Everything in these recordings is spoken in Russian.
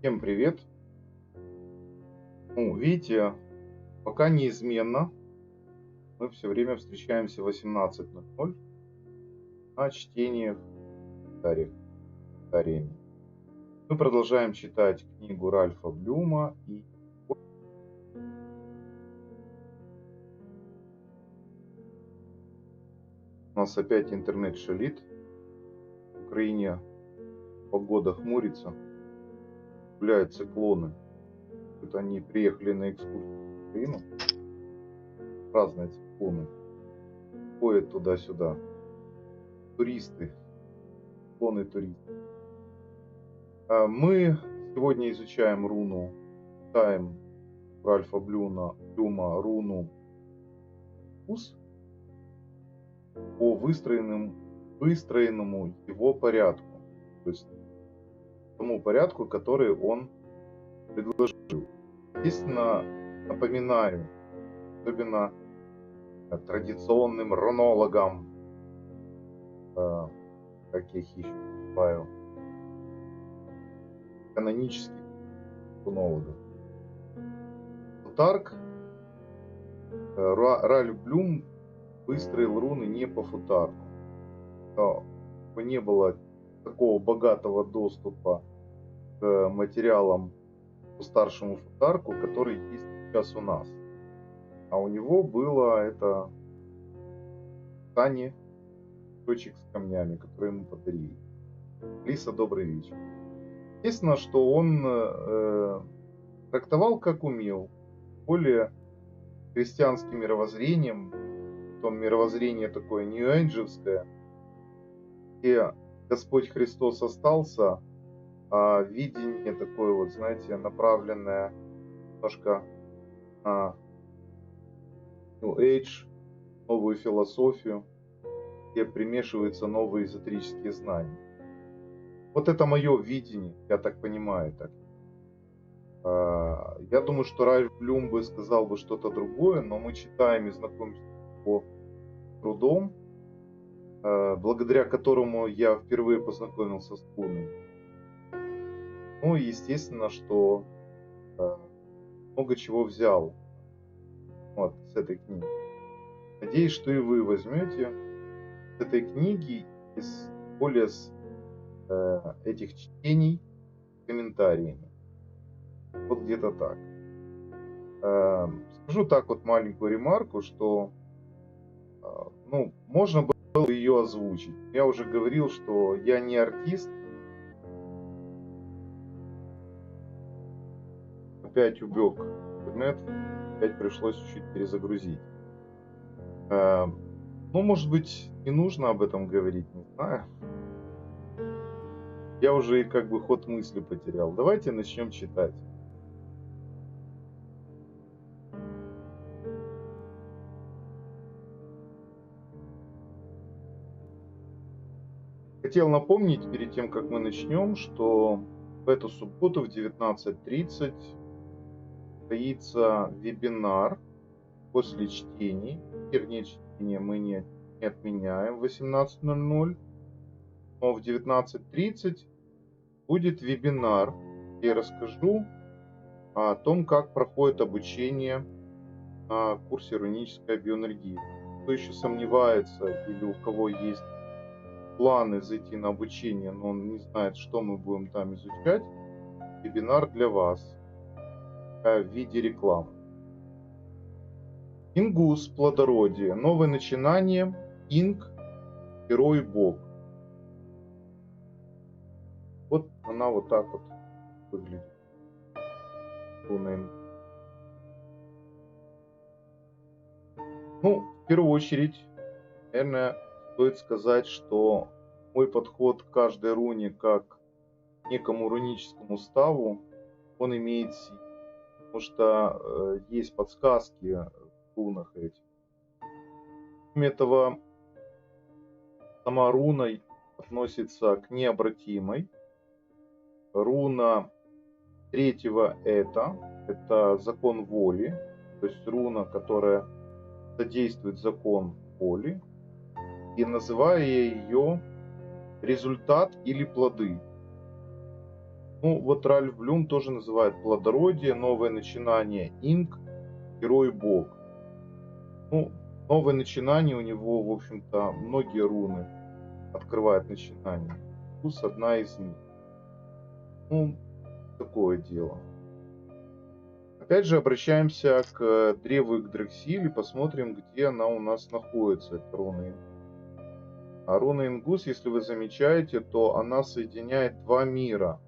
Всем привет! Ну, видите, пока неизменно мы все время встречаемся в 18:00 на чтение комментариями. Мы продолжаем читать книгу Ральфа Блюма. И у нас опять интернет шалит. В Украине погода хмурится, гуляют циклоны. Вот они приехали на экскурсию в Украину. Разные циклоны ходят туда-сюда. Туристы, циклоны туристы. Мы сегодня изучаем руну, читаем Ральфа Блюма руну Ус по выстроенному его порядку, то есть тому порядку, который он предложил. Естественно, напоминаю, особенно традиционным рунологам, как я их еще называю, канонических рунологов. Футарк, Ральф Блюм выстроил руны не по футарку. Не было такого богатого доступа к материалам по старшему футарку, который есть сейчас у нас. А у него было это Тани точек с камнями, которые ему подарили. Лиса, добрый вечер. Естественно, что он трактовал как умел, более христианским мировоззрением, то мировоззрение такое нью-эйджевское, где Господь Христос остался, а видение такое вот, знаете, направленное немножко на New Age, новую философию, где примешиваются новые эзотерические знания. Вот это мое видение, я так понимаю. Так. Я думаю, что Ральф Блюм бы сказал бы что-то другое, но мы читаем и знакомимся с его трудом, благодаря которому я впервые познакомился с рунами. Ну и естественно, что много чего взял вот с этой книги. Надеюсь, что и вы возьмете с этой книги из более этих чтений комментариями. Вот где-то так. Скажу так вот маленькую ремарку, что можно было ее озвучить. Я уже говорил, что я не артист. Опять убег интернет, опять пришлось чуть перезагрузить. Может быть, не нужно об этом говорить, не знаю. Я уже как бы ход мысли потерял. Давайте начнем читать. Хотел напомнить перед тем, как мы начнем, что в эту субботу в 19:30 состоится вебинар после чтений. Вечернее чтение мы не отменяем в 18:00, но в 19:30 будет вебинар, где я расскажу о том, как проходит обучение на курсе руническая биоэнергия. Кто еще сомневается или у кого есть планы зайти на обучение, но он не знает, что мы будем там изучать, вебинар для вас в виде рекламы. Ингус, плодородие, новое начинание, Инг, герой, бог. Вот она вот так вот выглядит. В первую очередь, наверное, стоит сказать, что мой подход к каждой руне как к некому руническому ставу, он имеет силу. Потому что есть подсказки в рунах этих. Кроме этого, сама руна относится к необратимой. Руна третьего это закон воли. То есть руна, которая задействует закон воли. И называю ее результат или плоды. Ну, вот Ральф Блюм тоже называет плодородие, новое начинание, инк, герой бог. Ну, новое начинание у него, в общем-то, многие руны открывают начинание. Плюс одна из них. Ну, такое дело. Опять же, обращаемся к древу Игдрасиль и посмотрим, где она у нас находится, эта руна Ингус. А руна Ингус, если вы замечаете, то она соединяет два мира.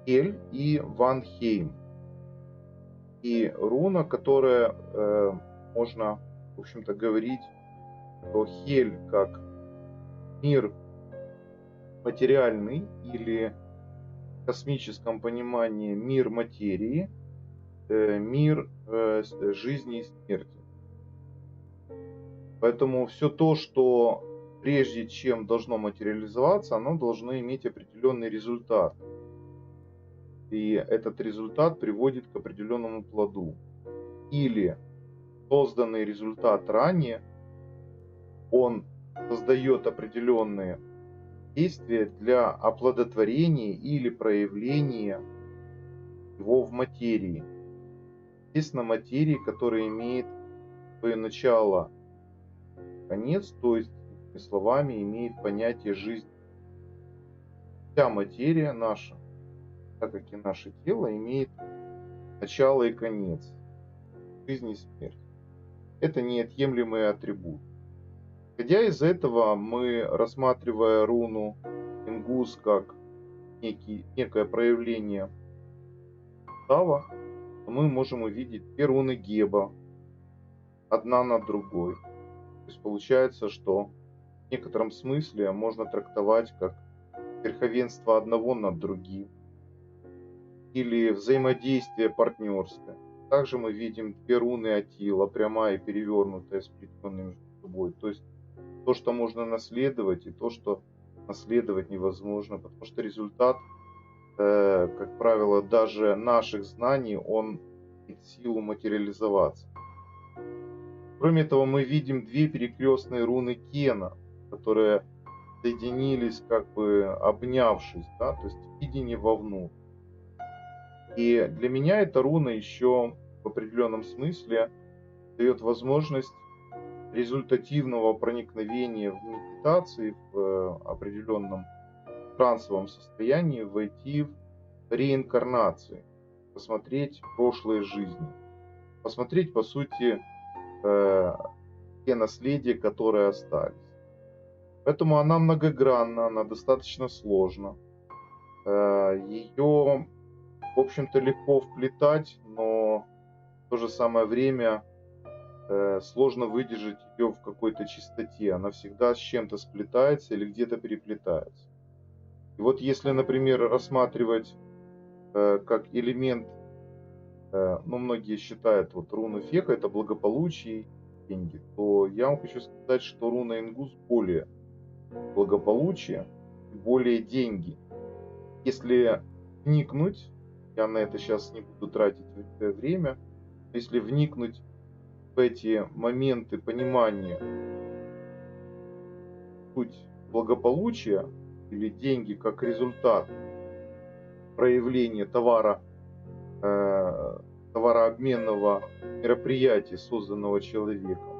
Хель и Ванхейм. И руна, которая можно, в общем-то, говорить, что Хель как мир материальный или в космическом понимании мир материи, мир жизни и смерти. Поэтому все то, что прежде чем должно материализоваться, оно должно иметь определенный результат. И этот результат приводит к определенному плоду. Или созданный результат ранее, он создает определенные действия для оплодотворения или проявления его в материи. Естественно, материи, которая имеет свое начало, конец, то есть, другими словами, имеет понятие жизни. Вся материя наша, так как и наше тело, имеет начало и конец, жизнь и смерть. Это неотъемлемые атрибуты. Исходя из этого, мы, рассматривая руну Ингус как некое проявление Тава, мы можем увидеть две руны Геба, одна над другой. То есть получается, что в некотором смысле можно трактовать как верховенство одного над другим или взаимодействие партнерское. Также мы видим две руны Атила, прямая и перевернутая, сплетенные между собой. То есть то, что можно наследовать, и то, что наследовать невозможно, потому что результат, как правило, даже наших знаний, он имеет силу материализоваться. Кроме этого, мы видим две перекрестные руны Кена, которые соединились, как бы обнявшись, да, то есть видение вовнутрь. И для меня эта руна еще в определенном смысле дает возможность результативного проникновения в медитации, в определенном трансовом состоянии войти в реинкарнации, посмотреть прошлые жизни, посмотреть, по сути, те наследия, которые остались. Поэтому она многогранна, она достаточно сложна. Ее, в общем-то, легко вплетать, но в то же самое время сложно выдержать ее в какой-то чистоте. Она всегда с чем-то сплетается или где-то переплетается. И вот если, например, рассматривать как элемент, ну, многие считают, вот руна Фека это благополучие и деньги, то я вам хочу сказать, что руна Ингус более благополучие, более деньги. Если вникнуть, я на это сейчас не буду тратить время, если вникнуть в эти моменты понимания суть благополучия или деньги как результат проявления товарообменного мероприятия, созданного человеком,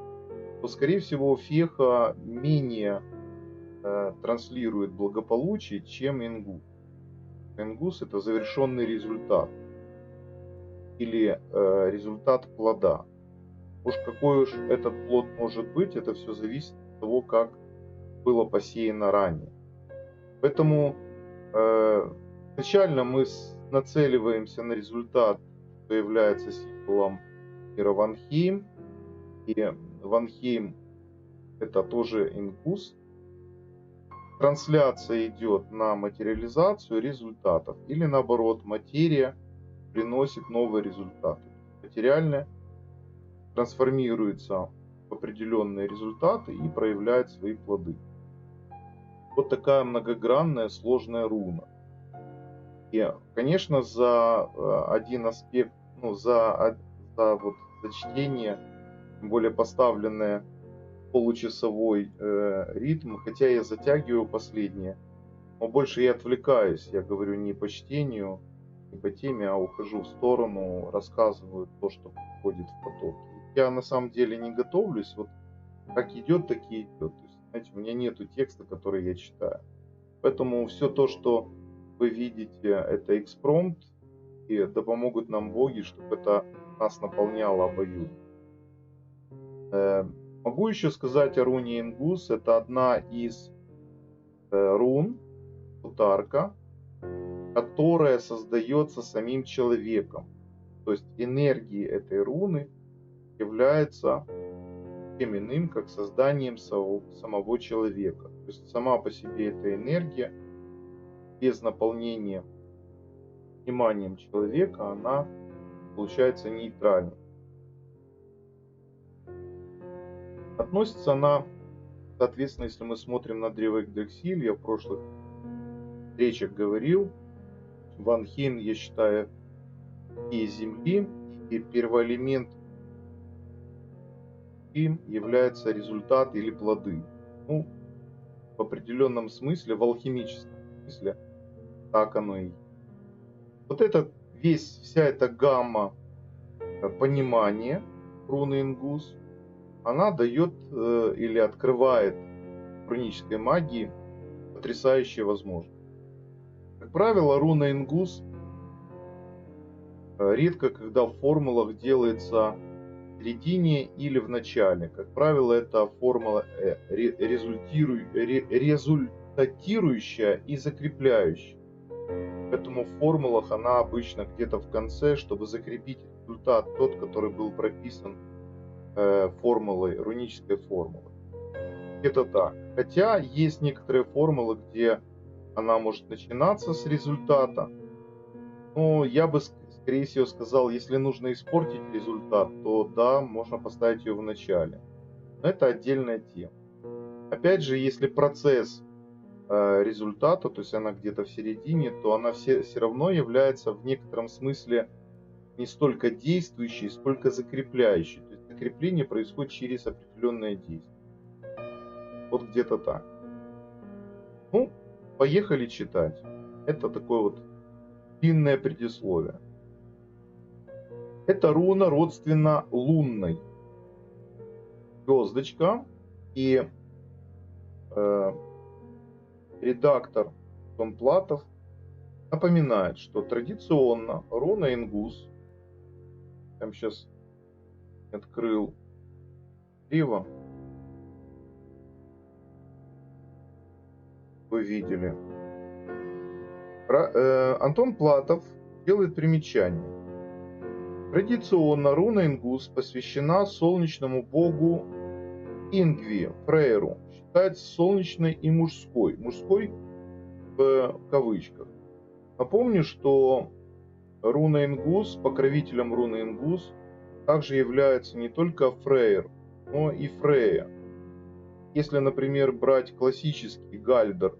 то, скорее всего, Феха менее транслирует благополучие, чем Ингус. Ингус это завершенный результат или результат плода. Уж какой уж этот плод может быть, это все зависит от того, как было посеяно ранее. Поэтому изначально мы нацеливаемся на результат, что является символом мира Ванхейм. И Ванхейм это тоже Ингус. Трансляция идет на материализацию результатов. Или наоборот, материя приносит новые результаты. Материальное трансформируется в определенные результаты и проявляет свои плоды. Вот такая многогранная, сложная руна. И, конечно, за один аспект, ну, за чтение, тем более поставленное получасовой ритм, хотя я затягиваю последнее, Но больше я отвлекаюсь, я говорю не по чтению, не по теме, а ухожу в сторону, рассказываю то, что происходит в потоке. Я на самом деле не готовлюсь, вот как идет, так и идет. То есть, знаете, у меня нету текста, который я читаю. Поэтому все то, что вы видите, это экспромт, и да помогут нам боги, чтобы это нас наполняло обоюдно. Могу еще сказать о руне Ингус. Это одна из рун Утарка, которая создается самим человеком. То есть энергией этой руны является тем иным, как созданием самого человека. То есть сама по себе эта энергия, без наполнения вниманием человека, она получается нейтральной. Относится она, соответственно, если мы смотрим на древо Игдрасиль, я в прошлых встречах говорил, Ванхейм, я считаю, и Земли, и первоэлемент им является результат или плоды. Ну, в определенном смысле, в алхимическом смысле, так оно и есть. Вот это вся эта гамма понимания руны Ингус, она дает или открывает в рунической магии потрясающие возможности. Как правило, руна Ингус редко когда в формулах делается в середине или в начале. Как правило, это формула результатирующая и закрепляющая. Поэтому в формулах она обычно где-то в конце, чтобы закрепить результат, тот, который был прописан формулой, рунической формулой. Где-то так. Хотя есть некоторые формулы, где она может начинаться с результата. Но я бы, скорее всего, сказал, если нужно испортить результат, то да, можно поставить ее в начале. Но это отдельная тема. Опять же, если процесс результата, то есть она где-то в середине, то она все равно является в некотором смысле не столько действующей, сколько закрепляющей. То есть закрепление происходит через определенное действие. Вот где-то так. Ну, поехали читать. Это такое вот длинное предисловие. Эта руна родственна лунной. Звездочка. И редактор Антон Платов напоминает, что традиционно руна Ингус, я сейчас открыл древо, вы видели. Антон Платов делает примечание. Традиционно руна Ингус посвящена солнечному богу Ингви, Фрейру. Считается солнечной и мужской. Мужской в кавычках. Напомню, что руна Ингус, покровителем руны Ингус, также является не только Фрейр, но и Фрея. Если, например, брать классический Гальдер,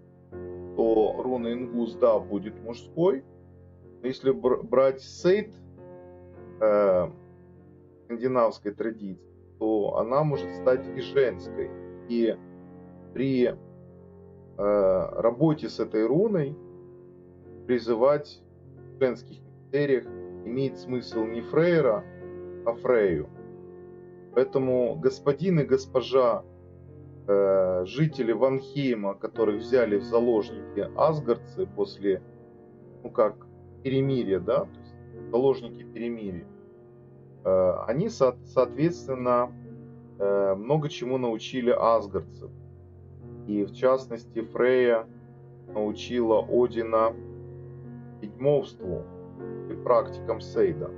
то руна Ингус, да, будет мужской. Но если брать Сейд скандинавской традиции, то она может стать и женской. И при работе с этой руной призывать в женских мистериях имеет смысл не Фрейра, а Фрею. Поэтому господин и госпожа жители Ванхейма, которых взяли в заложники асгардцы после, перемирия, да, то есть заложники перемирия, они, соответственно, много чему научили асгардцев. И в частности, Фрея научила Одина ведьмовству и практикам Сейда.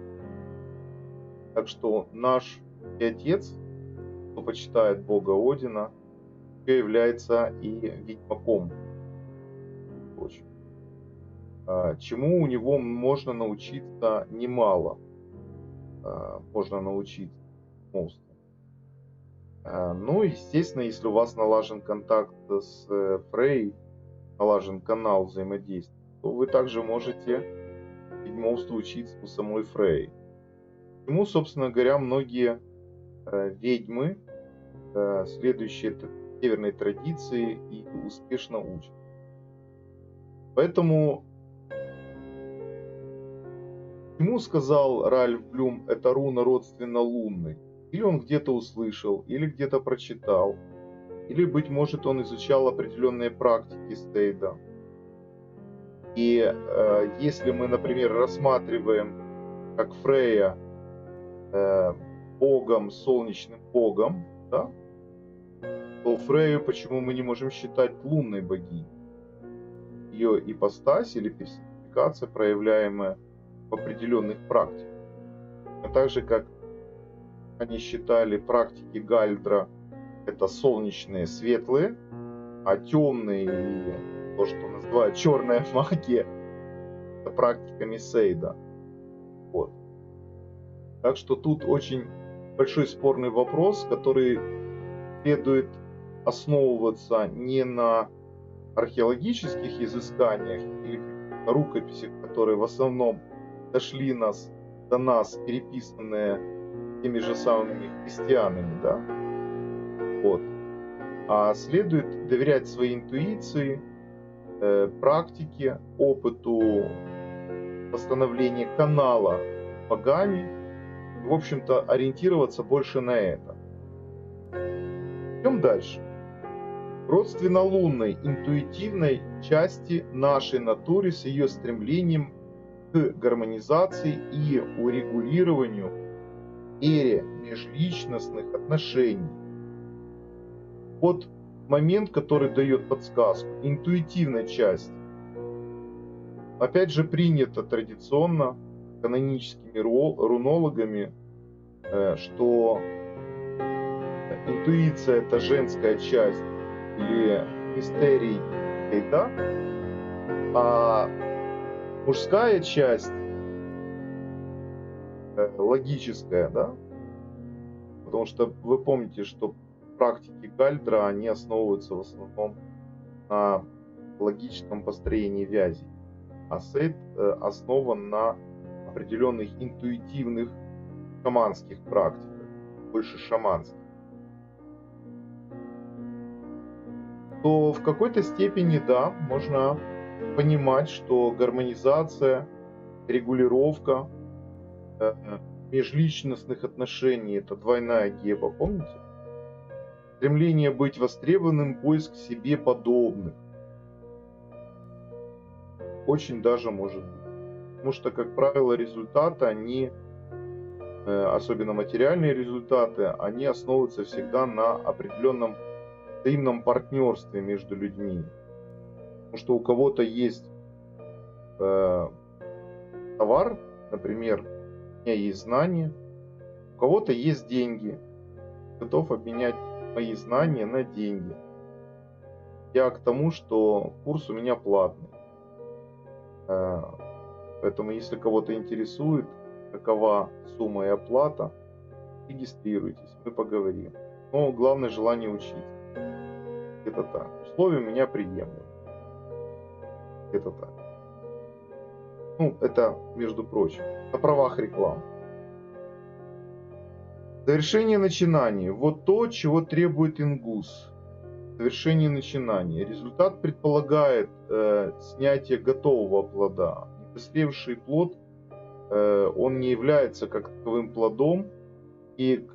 Так что наш отец, кто почитает бога Одина, является и ведьмаком. Чему у него можно научиться немало. Можно научиться ведьмовству. Ну, естественно, если у вас налажен контакт с Фрей, налажен канал взаимодействия, то вы также можете ведьмовству учиться у самой Фрей. Чему, собственно говоря, многие ведьмы, следующие северной традиции, и успешно учат. Поэтому, ему сказал Ральф Блюм, эта руна родственна лунной. Или он где-то услышал, или где-то прочитал, или, быть может, он изучал определенные практики Сейда. И если мы, например, рассматриваем, как Фрейя богом, солнечным богом, да, то Фрейю почему мы не можем считать лунной богиней? Ее ипостась или персонификация, проявляемая в определенных практиках. А так же, как они считали практики Гальдра, это солнечные светлые, а темные и то, что называют черная магия, это практиками Сейда. Вот. Так что тут очень большой спорный вопрос, который следует основываться не на археологических изысканиях или рукописях, которые в основном дошли до нас, переписанные теми же самыми христианами, да? Вот. А следует доверять своей интуиции, практике, опыту восстановления канала с богами, в общем-то, ориентироваться больше на это. Идем дальше. Родственно-лунной, интуитивной части нашей натуры с ее стремлением к гармонизации и урегулированию эре межличностных отношений. Вот момент, который дает подсказку. Интуитивная часть. Опять же, принято традиционно каноническими рунологами, что интуиция — это женская часть или мистерий Сейда, а мужская часть логическая, да? Потому что вы помните, что практики Гальдра, они основываются в основном на логическом построении вязей, а Сейд основан на определенных интуитивных шаманских практиках, больше шаманских. То в какой-то степени, да, можно понимать, что гармонизация, регулировка межличностных отношений — это двойная геба, помните? Стремление быть востребованным, поиск себе подобных. Очень даже может быть. Потому что, как правило, результаты, они, особенно материальные результаты, они основываются всегда на определенном взаимном партнерстве между людьми. Потому что у кого-то есть товар, например, у меня есть знания, у кого-то есть деньги, готов обменять мои знания на деньги. Я к тому, что курс у меня платный. Поэтому, если кого-то интересует, какова сумма и оплата, регистрируйтесь, мы поговорим. Но главное — желание учиться. Где-то так. Условия меня приемлемы. Где-то так. Ну, это, между прочим, на правах рекламы. Завершение начинаний. Вот то, чего требует ингус. Завершение начинания. Результат предполагает снятие готового плода. Недозревший плод, он не является как таковым плодом и к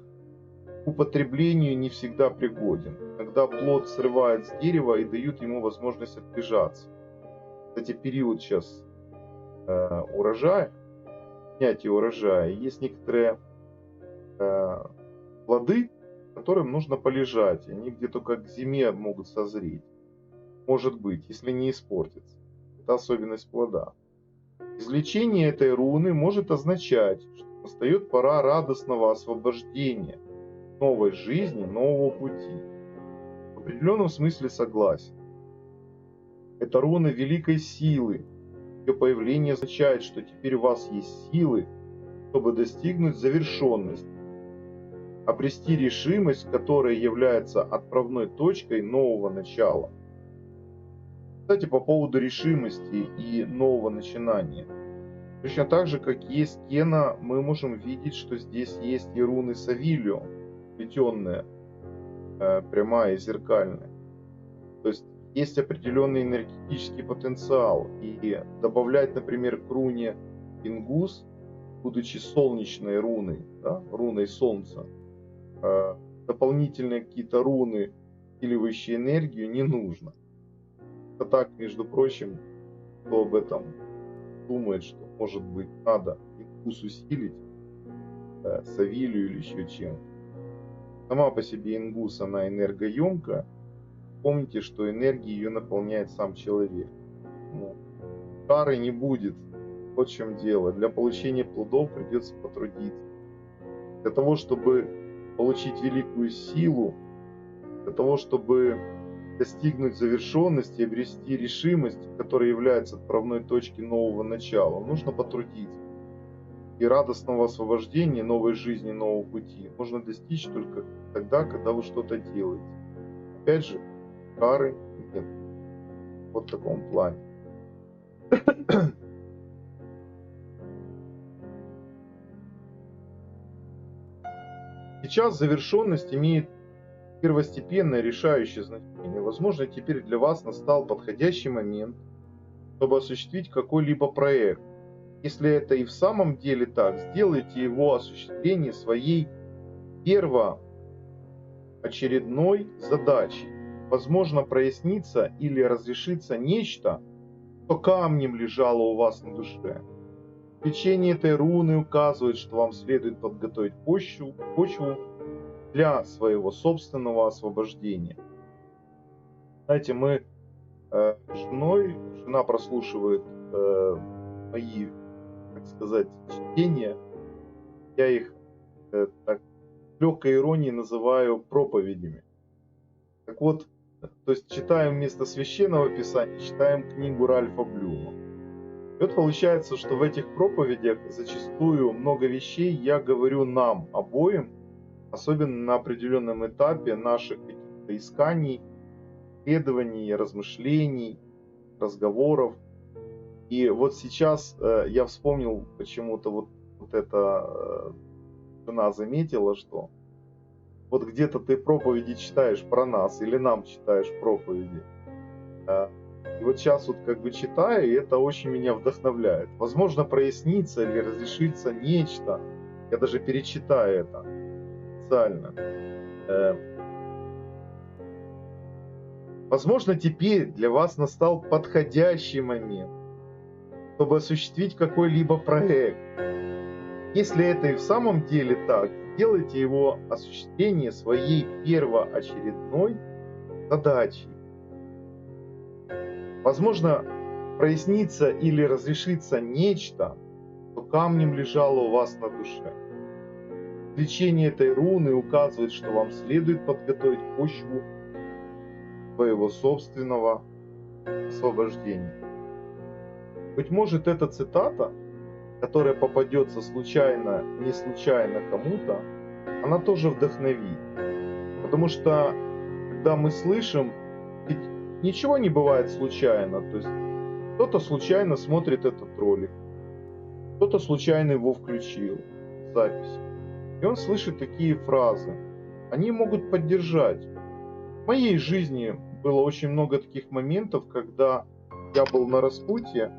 употреблению не всегда пригоден. Иногда плод срывают с дерева и дают ему возможность отлежаться. Кстати, период сейчас урожая, снятия урожая, есть некоторые плоды, которым нужно полежать. Они где-то как к зиме могут созреть. Может быть, если не испортится. Это особенность плода. Извлечение этой руны может означать, что настает пора радостного освобождения, новой жизни, нового пути. В определенном смысле согласен. Это руна великой силы. Ее появление означает, что теперь у вас есть силы, чтобы достигнуть завершенности, обрести решимость, которая является отправной точкой нового начала. Кстати, по поводу решимости и нового начинания. Точно так же, как есть Кена, мы можем видеть, что здесь есть и руны Савилио, плетенные, прямая и зеркальная. То есть есть определенный энергетический потенциал. И добавлять, например, к руне Ингус, будучи солнечной руной, да, руной Солнца, дополнительные какие-то руны, усиливающие энергию, не нужно. Это так, между прочим, кто об этом думает, что, может быть, надо Ингус усилить, Савилью или еще чем. Сама по себе Ингус, она энергоемкая. Помните, что энергией ее наполняет сам человек. Ну, кары не будет. Вот в чем дело. Для получения плодов придется потрудиться. Для того, чтобы получить великую силу, для того, чтобы достигнуть завершенности, обрести решимость, которая является отправной точкой нового начала, нужно потрудиться. И радостного освобождения, новой жизни, нового пути можно достичь только тогда, когда вы что-то делаете. Опять же, кары нет. Вот в таком плане. Сейчас завершенность имеет первостепенное решающее значение. Возможно, теперь для вас настал подходящий момент, чтобы осуществить какой-либо проект. Если это и в самом деле так, сделайте его осуществление своей первоочередной задачей. Возможно, прояснится или разрешится нечто, что камнем лежало у вас на душе. Включение этой руны указывает, что вам следует подготовить почву для своего собственного освобождения. Знаете, мы с женой, жена прослушивает мои, так сказать, чтения. Я их так легкой иронией называю проповедями. Так вот, то есть читаем вместо священного писания, читаем книгу Ральфа Блюма. И вот получается, что в этих проповедях зачастую много вещей я говорю нам обоим, особенно на определенном этапе наших каких-то исканий, исследований, размышлений, разговоров. И вот сейчас я вспомнил почему-то вот это, жена заметила, что вот где-то ты проповеди читаешь про нас или нам читаешь проповеди. И вот сейчас вот как бы читаю, и это очень меня вдохновляет. Возможно, прояснится или разрешится нечто. Я даже перечитаю это специально. Возможно, теперь для вас настал подходящий момент, чтобы осуществить какой-либо проект. Если это и в самом деле так, сделайте его осуществление своей первоочередной задачей. Возможно, прояснится или разрешится нечто, что камнем лежало у вас на душе. Лечение этой руны указывает, что вам следует подготовить почву своего собственного освобождения. Быть может, эта цитата, которая попадется случайно, не случайно кому-то, она тоже вдохновит. Потому что, когда мы слышим, ведь ничего не бывает случайно. То есть кто-то случайно смотрит этот ролик, кто-то случайно его включил в запись. И он слышит такие фразы. Они могут поддержать. В моей жизни было очень много таких моментов, когда я был на распутье,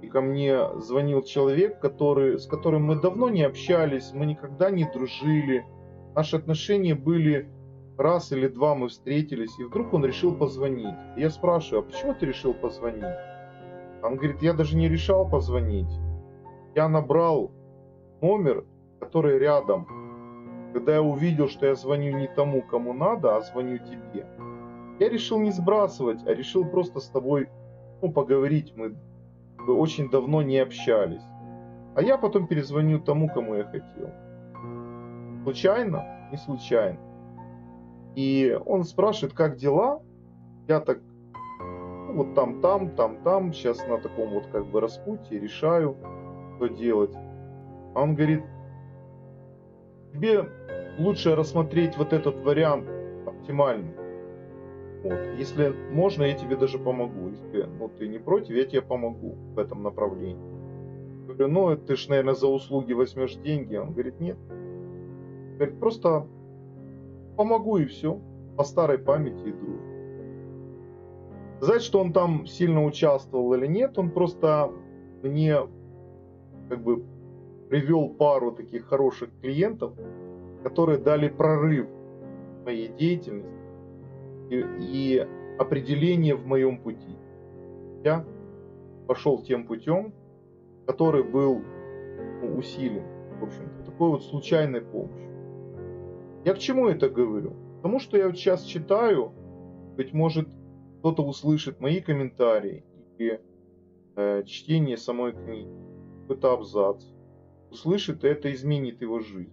и ко мне звонил человек, с которым мы давно не общались, мы никогда не дружили. Наши отношения были раз или два, мы встретились, и вдруг он решил позвонить. И я спрашиваю, а почему ты решил позвонить? Он говорит, я даже не решал позвонить. Я набрал номер, который рядом. Когда я увидел, что я звоню не тому, кому надо, а звоню тебе, я решил не сбрасывать, а решил просто с тобой поговорить. Мы очень давно не общались. А я потом перезвоню тому, кому я хотел. Случайно? Не случайно. И он спрашивает, как дела? Я так, вот там, сейчас на таком вот как бы распутье решаю, что делать. А он говорит, тебе лучше рассмотреть вот этот вариант оптимальный. Вот. Если можно, я тебе даже помогу. Если ты не против, я тебе помогу в этом направлении. Я говорю, ты ж, наверное, за услуги возьмешь деньги. Он говорит, нет. Говорит, просто помогу и все. По старой памяти и дружбе. Сказать, что он там сильно участвовал или нет, он просто мне как бы привел пару таких хороших клиентов, которые дали прорыв в моей деятельности и определение в моем пути. Я пошел тем путем, который был усилен, в общем-то, такой вот случайной помощью. Я к чему это говорю? Потому что я вот сейчас читаю, быть может, кто-то услышит мои комментарии и чтение самой книги, какой-то абзац, услышит, и это изменит его жизнь,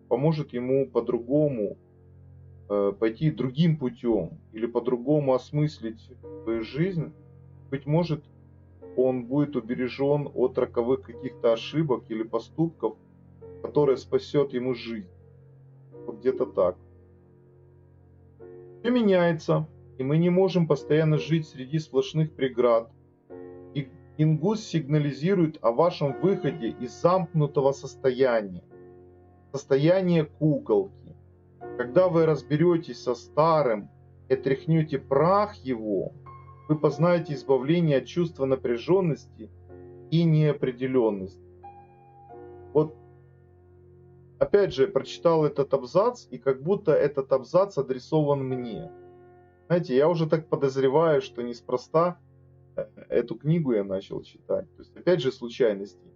поможет ему по-другому пойти другим путем или по-другому осмыслить свою жизнь. Быть может, он будет убережен от роковых каких-то ошибок или поступков, которые спасет ему жизнь. Вот где-то так. Все меняется, и мы не можем постоянно жить среди сплошных преград. И Ингус сигнализирует о вашем выходе из замкнутого состояния, состояния куколки. Когда вы разберетесь со старым и тряхнете прах его, вы познаете избавление от чувства напряженности и неопределенности. Вот опять же, прочитал этот абзац, и как будто этот абзац адресован мне. Знаете, я уже так подозреваю, что неспроста эту книгу я начал читать. То есть, опять же, случайности.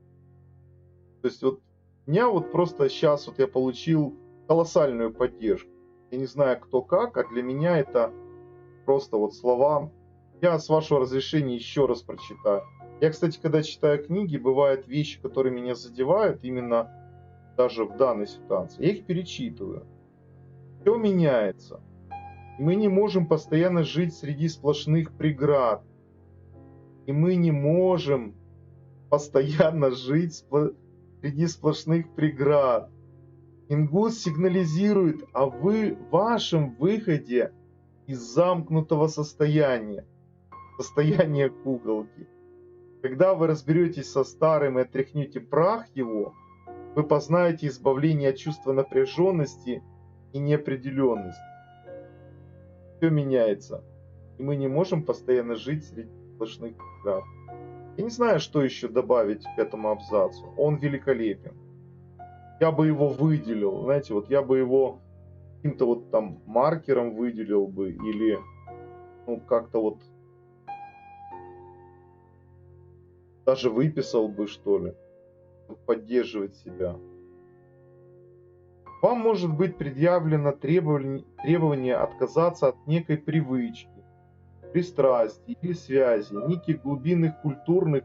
То есть, вот меня вот просто сейчас вот я получил колоссальную поддержку. Я не знаю, кто как, а для меня это просто вот слова. Я, с вашего разрешения, еще раз прочитаю. Я, кстати, когда читаю книги, бывают вещи, которые меня задевают именно даже в данной ситуации. Я их перечитываю. Все меняется. И мы не можем постоянно жить среди сплошных преград. И мы не можем постоянно жить среди сплошных преград. Ингус сигнализирует о вашем выходе из замкнутого состояния, состояния куколки. Когда вы разберетесь со старым и отряхнете прах его, вы познаете избавление от чувства напряженности и неопределенности. Все меняется, и мы не можем постоянно жить среди сплошных преград. Я не знаю, что еще добавить к этому абзацу. Он великолепен. Я бы его выделил, знаете, вот я бы его каким-то вот там маркером выделил бы или ну как-то вот даже выписал бы, что ли, чтобы поддерживать себя. Вам может быть предъявлено требование отказаться от некой привычки, пристрастий или связи, неких глубинных культурных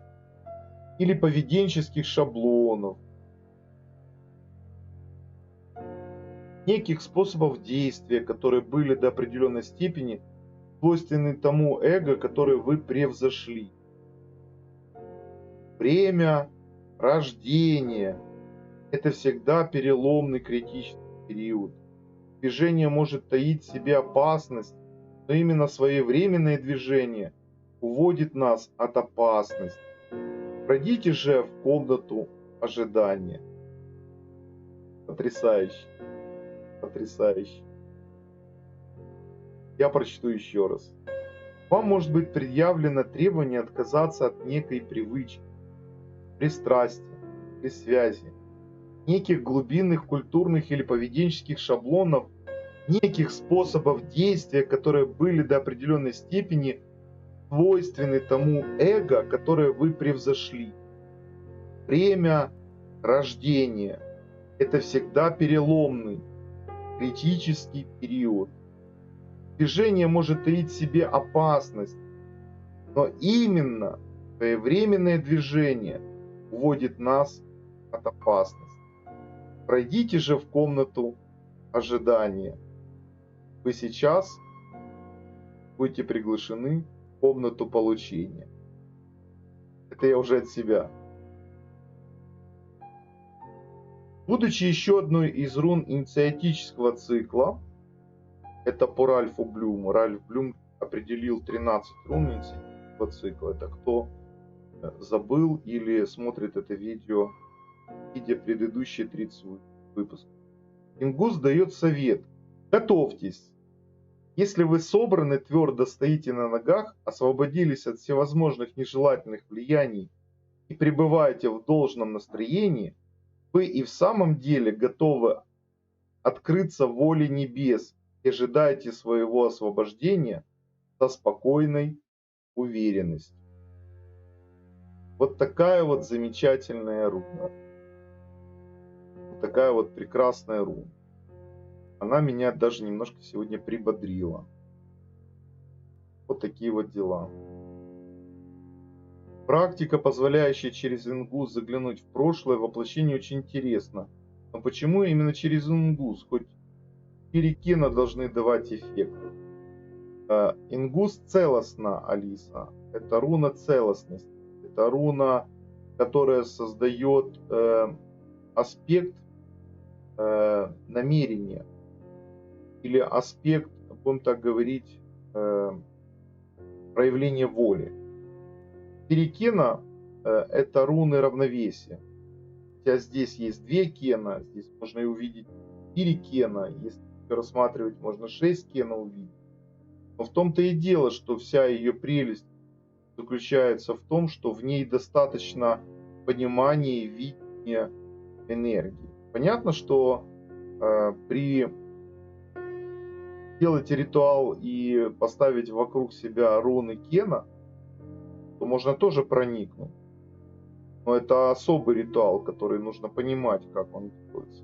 или поведенческих шаблонов, неких способов действия, которые были до определенной степени свойственны тому эго, которое вы превзошли. Время рождения – это всегда переломный критический период. Движение может таить в себе опасность, но именно своевременное движение уводит нас от опасности. Пройдите же в комнату ожидания. Потрясающе. Потрясающе. Я прочту еще раз. Вам может быть предъявлено требование отказаться от некой привычки, пристрастия или связи, неких глубинных культурных или поведенческих шаблонов, неких способов действия, которые были до определенной степени свойственны тому эго, которое вы превзошли. Время рождения – это всегда переломный, критический период. Движение может таить в себе опасность, но именно своевременное движение уводит нас от опасности. Пройдите же в комнату ожидания. Вы сейчас будете приглашены в комнату получения. Это я уже от себя. Будучи еще одной из рун инициатического цикла, это по Ральфу Блюму. Ральф Блюм определил 13 рун инициатического цикла. Это кто забыл или смотрит это видео, видя предыдущие 30 выпусков. Ингус дает совет. Готовьтесь. Если вы собраны, твердо стоите на ногах, освободились от всевозможных нежелательных влияний и пребываете в должном настроении, вы и в самом деле готовы открыться воле небес и ожидаете своего освобождения со спокойной уверенностью. Вот такая вот замечательная руна. Вот такая вот прекрасная руна. Она меня даже немножко сегодня прибодрила. Вот такие вот дела. Практика, позволяющая через ингус заглянуть в прошлое, воплощение очень интересно. Но почему именно через ингус? Хоть 4 кена должны давать эффект. Ингус целостна, Алиса. Это руна целостности. Это руна, которая создает аспект намерения. Или аспект, будем так говорить, проявления воли. 4 кена это руны равновесия. Хотя здесь есть 2 кена, здесь можно и увидеть 4 кена. Если рассматривать, можно 6 кена увидеть. Но в том-то и дело, что вся ее прелесть заключается в том, что в ней достаточно понимания и видения энергии. Понятно, что при делать ритуал и поставить вокруг себя руны кена, то можно тоже проникнуть. Но это особый ритуал, который нужно понимать, как он делается.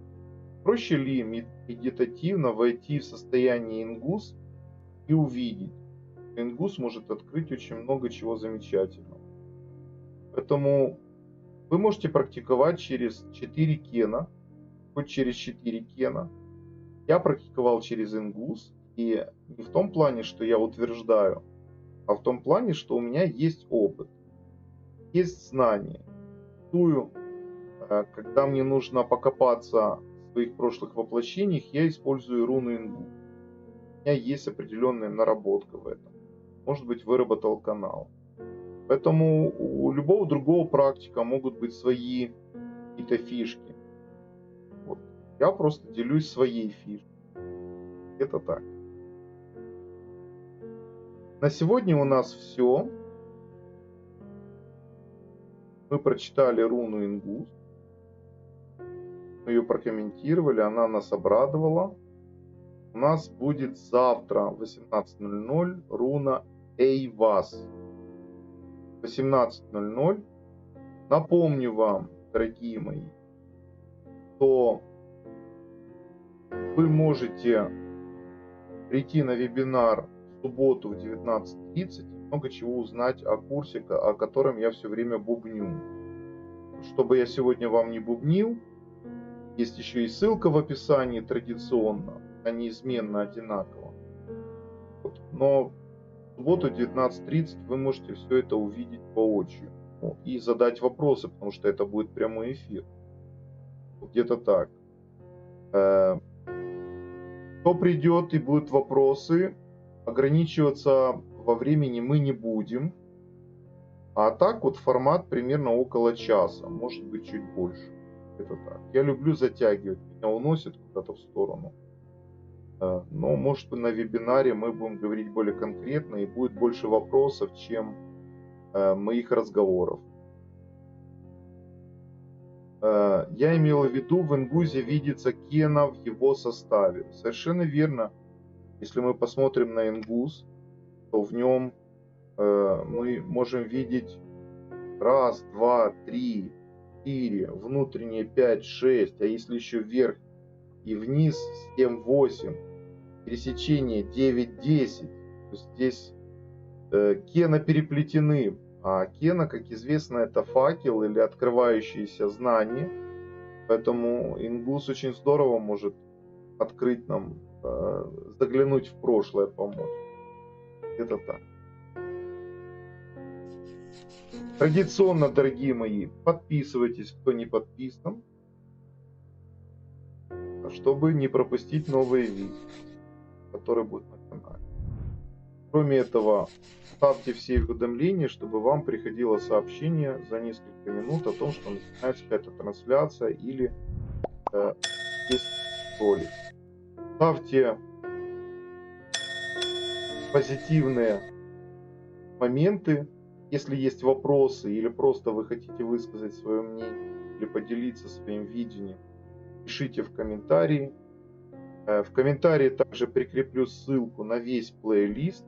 Проще ли медитативно войти в состояние ингус и увидеть? Ингус может открыть очень много чего замечательного. Поэтому вы можете практиковать через 4 кена, хоть через 4 кена. Я практиковал через ингус, и не в том плане, что я утверждаю, а в том плане, что у меня есть опыт, есть знания. Когда мне нужно покопаться в своих прошлых воплощениях, я использую руну ингус. У меня есть определенная наработка в этом. Может быть, выработал канал. Поэтому у любого другого практика могут быть свои какие-то фишки. Вот. Я просто делюсь своей фишкой. Это так. На сегодня у нас все. Мы прочитали руну ингус. Мы ее прокомментировали, она нас обрадовала. У нас будет завтра в 18:00 руна Эйвас. 18:00. Напомню вам, дорогие мои, что вы можете прийти на вебинар в субботу в 19:30 и много чего узнать о курсе, о котором я все время бубню. Чтобы я сегодня вам не бубнил, есть еще и ссылка в описании традиционно, а неизменно одинаково. Но в субботу 19:30 вы можете все это увидеть воочию и задать вопросы, потому что это будет прямой эфир. Где-то так. Кто придет и будут вопросы, ограничиваться во времени мы не будем. А так вот формат примерно около часа, может быть чуть больше. Это так. Я люблю затягивать, меня уносит куда-то в сторону. Но может быть на вебинаре мы будем говорить более конкретно и будет больше вопросов, чем моих разговоров. Я имел в виду, в ингузе видится кена в его составе. Совершенно верно. Если мы посмотрим на ингуз, то в нем мы можем видеть 1, 2, 3, 4, внутренние 5, 6, а если еще вверх и вниз 7, 8, пересечение 9, 10. То есть здесь кена переплетены. А кена, как известно, это факел или открывающиеся знания. Поэтому ингус очень здорово может открыть нам, заглянуть в прошлое, помочь. Это так. Традиционно, дорогие мои, подписывайтесь, кто не подписан, чтобы не пропустить новые видео, которые будут на канале. Кроме этого, ставьте все уведомления, чтобы вам приходило сообщение за несколько минут о том, что начинается какая-то трансляция или есть ролик. Ставьте позитивные моменты. Если есть вопросы или просто вы хотите высказать свое мнение или поделиться своим видением, пишите в комментарии. В комментарии также прикреплю ссылку на весь плейлист.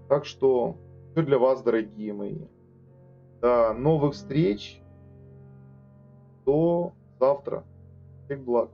Так что все для вас, дорогие мои. До новых встреч. До завтра. Всех благ.